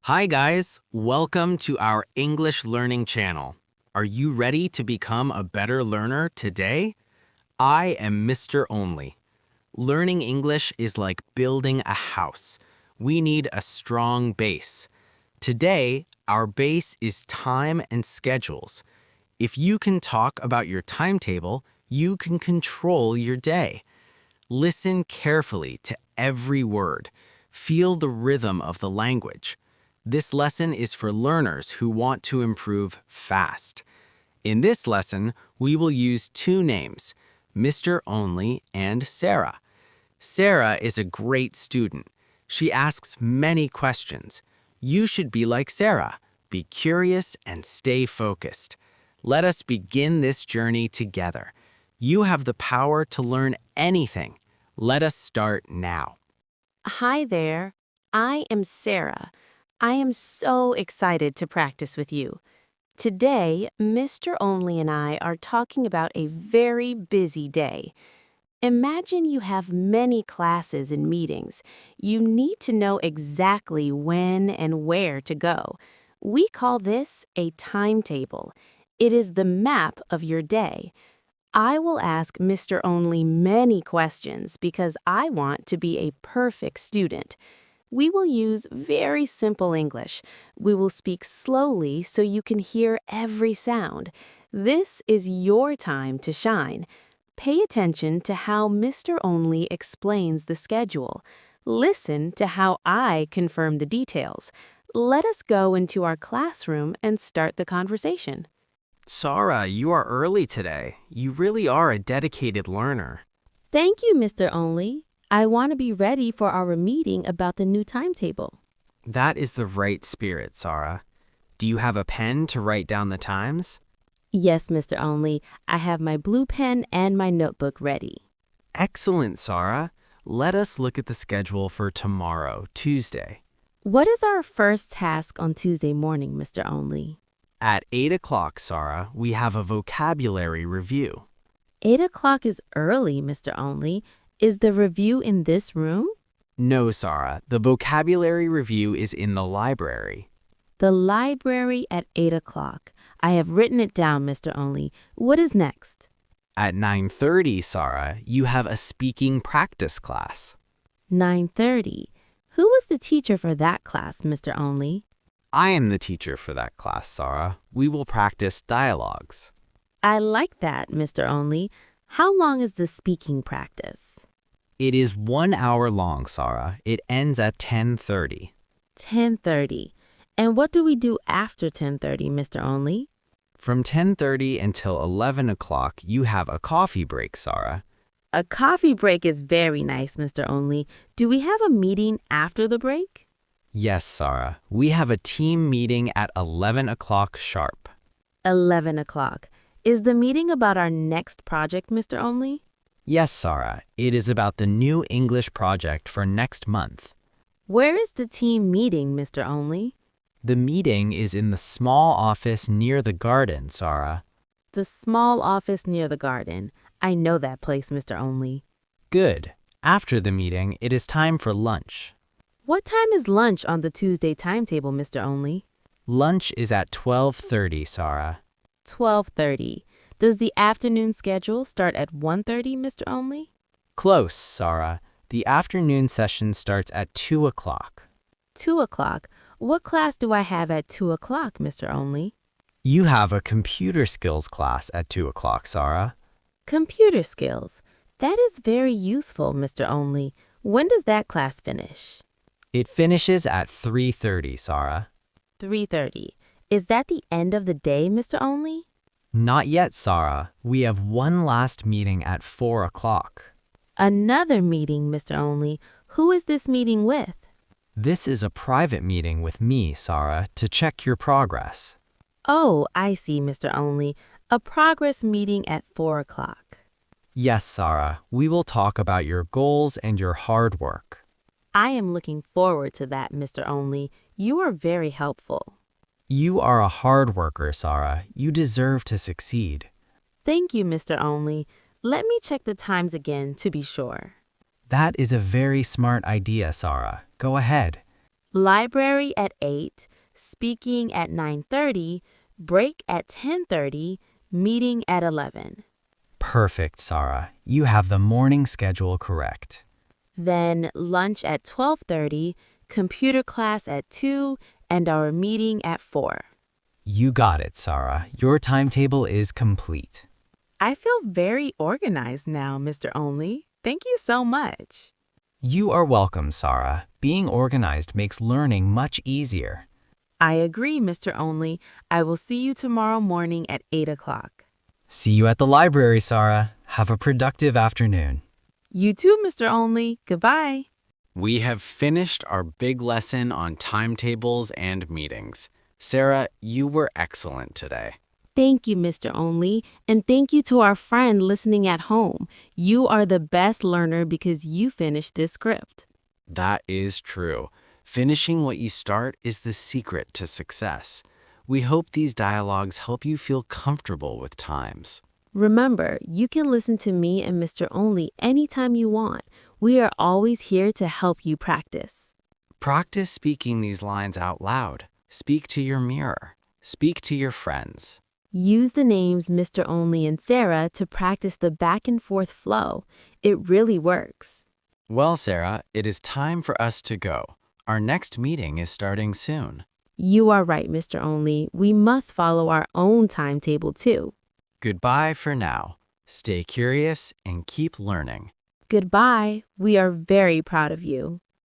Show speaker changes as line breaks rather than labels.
Hi guys, welcome to our English learning channel. Are you ready to become a better learner today? I am Mr. Only. Learning English is like building a house. We need a strong base. Today, our base is time and schedules. If you can talk about your timetable, you can control your day. Listen carefully to every word. Feel the rhythm of the language. This lesson is for learners who want to improve fast. In this lesson, we will use two names, Mr. Only and Sara. Sara is a great student. She asks many questions. You should be like Sara. Be curious and stay focused. Let us begin this journey together. You have the power to learn anything. Let us start now.
Hi there, I am Sara. I am so excited to practice with you. Today, Mr. Only and I are talking about a very busy day. Imagine you have many classes and meetings. You need to know exactly when and where to go. We call this a timetable. It is the map of your day. I will ask Mr. Only many questions because I want to be a perfect student. We will use very simple English. We will speak slowly so you can hear every sound. This is your time to shine. Pay attention to how Mr. Only explains the schedule. Listen to how I confirm the details. Let us go into our classroom and start the conversation.
Sara, you are early today. You really are a dedicated learner.
Thank you, Mr. Only. I want to be ready for our meeting about the new timetable.
That is the right spirit, Sara. Do you have a pen to write down the times?
Yes, Mr. Only. I have my blue pen and my notebook ready.
Excellent, Sara. Let us look at the schedule for tomorrow, Tuesday.
What is our first task on Tuesday morning, Mr. Only?
At 8 o'clock, Sara, we have a vocabulary review.
8 o'clock is early, Mr. Only. Is the review in this room?
No, Sara, the vocabulary review is in the library.
The library at 8 o'clock. I have written it down, Mr. Only. What is next?
At 9:30, Sara, you have a speaking practice class.
9:30. Who was the teacher for that class, Mr. Only?
I am the teacher for that class, Sara. We will practice dialogues.
I like that, Mr. Only. How long is the speaking practice?
It is 1 hour long, Sara. It ends at 10:30.
10:30. And what do we do after 10:30, Mr. Only?
From 10:30 until 11 o'clock, you have a coffee break, Sara.
A coffee break is very nice, Mr. Only. Do we have a meeting after the break?
Yes, Sara. We have a team meeting at 11 o'clock sharp.
11 o'clock. Is the meeting about our next project, Mr. Only?
Yes, Sara. It is about the new English project for next month.
Where is the team meeting, Mr. Only?
The meeting is in the small office near the garden, Sara.
The small office near the garden. I know that place, Mr. Only.
Good. After the meeting, it is time for lunch.
What time is lunch on the Tuesday timetable, Mr. Only?
Lunch is at 12:30, Sara.
12:30. Does the afternoon schedule start at 1:30, Mr. Only?
Close, Sara. The afternoon session starts at 2 o'clock.
2 o'clock. What class do I have at 2 o'clock, Mr. Only?
You have a computer skills class at 2 o'clock, Sara.
Computer skills. That is very useful, Mr. Only. When does that class finish?
It finishes at 3:30, Sara.
3:30. Is that the end of the day, Mr. Only?
Not yet, Sara. We have one last meeting at 4 o'clock.
Another meeting, Mr. Only. Who is this meeting with?
This is a private meeting with me, Sara, to check your progress.
Oh, I see, Mr. Only. A progress meeting at 4 o'clock.
Yes, Sara. We will talk about your goals and your hard work.
I am looking forward to that, Mr. Only. You are very helpful.
You are a hard worker, Sara. You deserve to succeed.
Thank you, Mr. Only. Let me check the times again to be sure.
That is a very smart idea, Sara. Go ahead.
Library at 8, speaking at 9:30, break at 10:30, meeting at 11.
Perfect, Sara. You have the morning schedule correct.
Then lunch at 12:30, computer class at 2, and our meeting at 4.
You got it, Sara. Your timetable is complete.
I feel very organized now, Mr. Only. Thank you so much.
You are welcome, Sara. Being organized makes learning much easier.
I agree, Mr. Only. I will see you tomorrow morning at 8 o'clock.
See you at the library, Sara. Have a productive afternoon.
You too, Mr. Only. Goodbye.
We have finished our big lesson on timetables and meetings. Sarah, you were excellent today.
Thank you, Mr. Only, and thank you to our friend listening at home. You are the best learner because you finished this script.
That is true. Finishing what you start is the secret to success. We hope these dialogues help you feel comfortable with times.
Remember, you can listen to me and Mr. Only anytime you want. We are always here to help you practice.
Practice speaking these lines out loud. Speak to your mirror. Speak to your friends.
Use the names Mr. Only and Sara to practice the back and forth flow. It really works.
Well, Sarah, it is time for us to go. Our next meeting is starting soon.
You are right, Mr. Only. We must follow our own timetable too.
Goodbye for now. Stay curious and keep learning.
Goodbye. We are very proud of you.